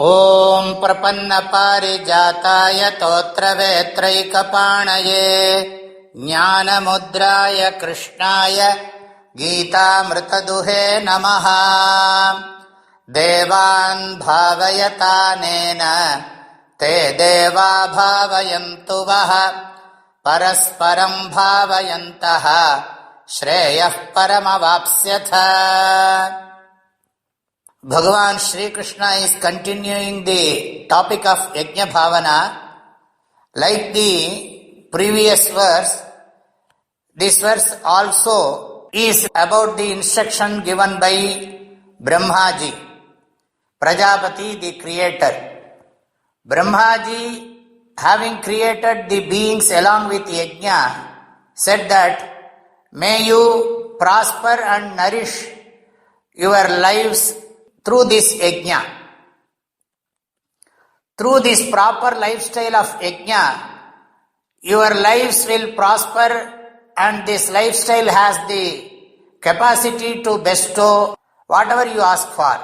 ॐ प्रपन्नपारिजाताय तोत्रवेत्रैकपाणये ज्ञानमुद्राय कृष्णाय गीतामृतदुहे नमः। देवान् भावयतानेन ते देवा भावयन्तु वः। परस्परं भावयन्तः श्रेयः परमवाप्स्यथ। Bhagavan Shri Krishna is continuing the topic of Yajna Bhavana. Like the previous verse, this verse also is about the instruction given by Brahmaji, Prajapati, the creator. Brahmaji, having created the beings along with Yajna, said that, may you prosper and nourish your lives through this yajna. Through this proper lifestyle of yajna, your lives will prosper, and this lifestyle has the capacity to bestow whatever you ask for.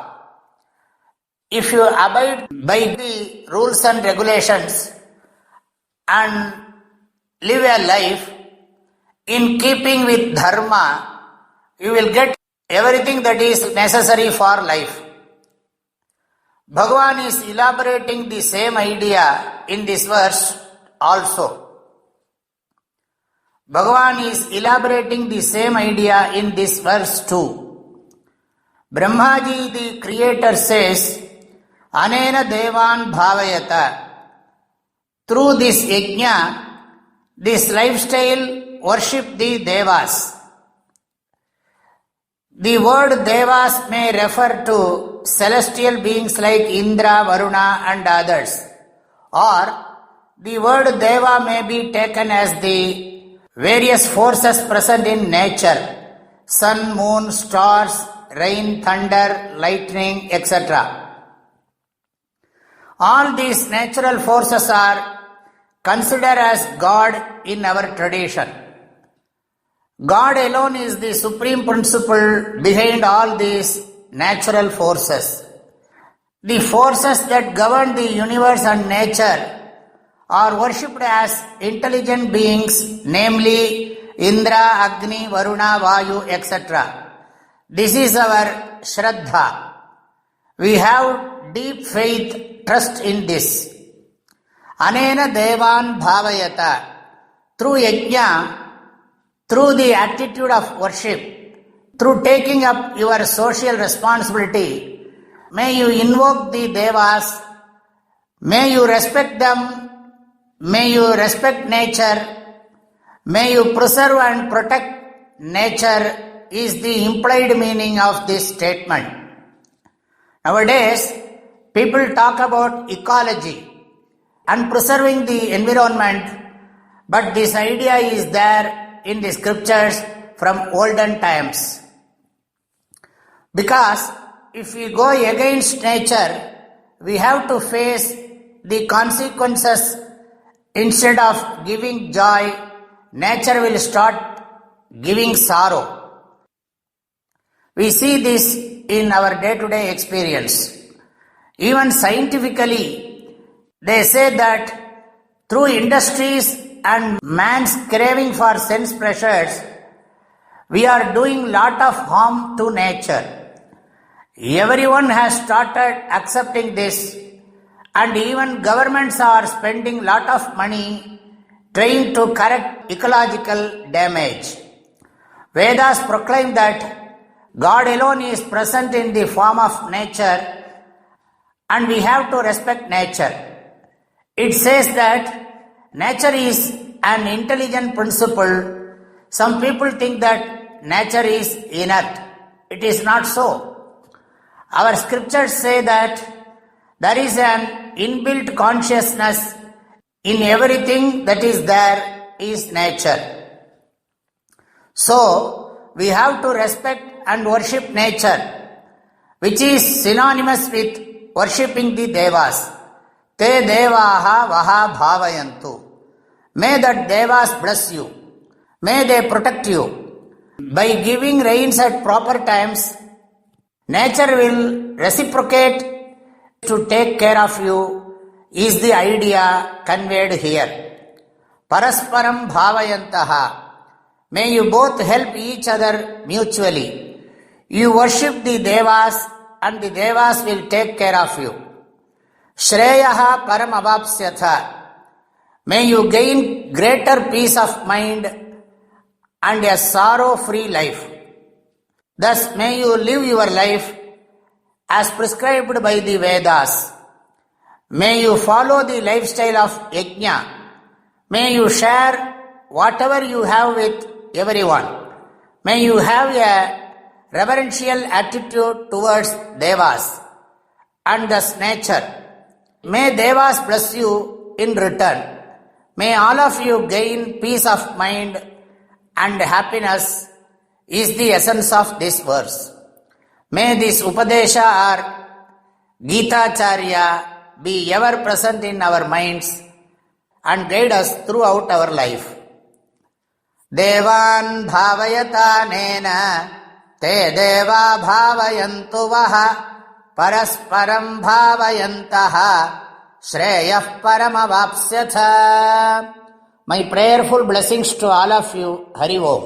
If you abide by the rules and regulations and live a life in keeping with dharma, you will get everything that is necessary for life. Bhagavan is elaborating the same idea in this verse also. Bhagavan is elaborating the same idea in this verse too. Brahmaji, the creator, says, Anena Devan Bhavayata. Through this yajna, this lifestyle, worship the Devas. The word Devas may refer to celestial beings like Indra, Varuna and others. Or the word Deva may be taken as the various forces present in nature. Sun, moon, stars, rain, thunder, lightning, etc. All these natural forces are considered as God in our tradition. God alone is the supreme principle behind all these natural forces. The forces that govern the universe and nature are worshipped as intelligent beings, namely Indra, Agni, Varuna, Vayu, etc. This is our Shraddha. We have deep faith, trust in this. Anena Devan Bhavayata. Through yajna, through the attitude of worship, through taking up your social responsibility, may you invoke the Devas, may you respect them, may you respect nature, may you preserve and protect nature is the implied meaning of this statement. Nowadays, people talk about ecology and preserving the environment, but this idea is there in the scriptures from olden times. Because if we go against nature, we have to face the consequences. Instead of giving joy, nature will start giving sorrow. We see this in our day-to-day experience. Even scientifically, they say that through industries and man's craving for sense pleasures, we are doing lot of harm to nature. Everyone has started accepting this, and even governments are spending lot of money trying to correct ecological damage. Vedas proclaim that God alone is present in the form of nature, and we have to respect nature. It says that nature is an intelligent principle. Some people think that nature is inert. It is not so. Our scriptures say that there is an inbuilt consciousness in everything that is there is nature. So, we have to respect and worship nature, which is synonymous with worshipping the Devas. Te Devaha Vaha Bhavayantu. May the Devas bless you. May they protect you. By giving rains at proper times, nature will reciprocate to take care of you is the idea conveyed here. Parasparam bhavayantaha. May you both help each other mutually. You worship the devas and the devas will take care of you. Shreyaha param avapsyatha. May you gain greater peace of mind and a sorrow-free life. Thus may you live your life as prescribed by the Vedas. May you follow the lifestyle of yajna. May you share whatever you have with everyone. May you have a reverential attitude towards devas and thus nature. May devas bless you in return. May all of you gain peace of mind and happiness is the essence of this verse. May this Upadesha or Gita Charya be ever present in our minds and guide us throughout our life. Devan bhavayatanena te deva bhavayantu vaha parasparam bhavayantaha shreyah paramavapsyatha. My prayerful blessings to all of you. Hari Om.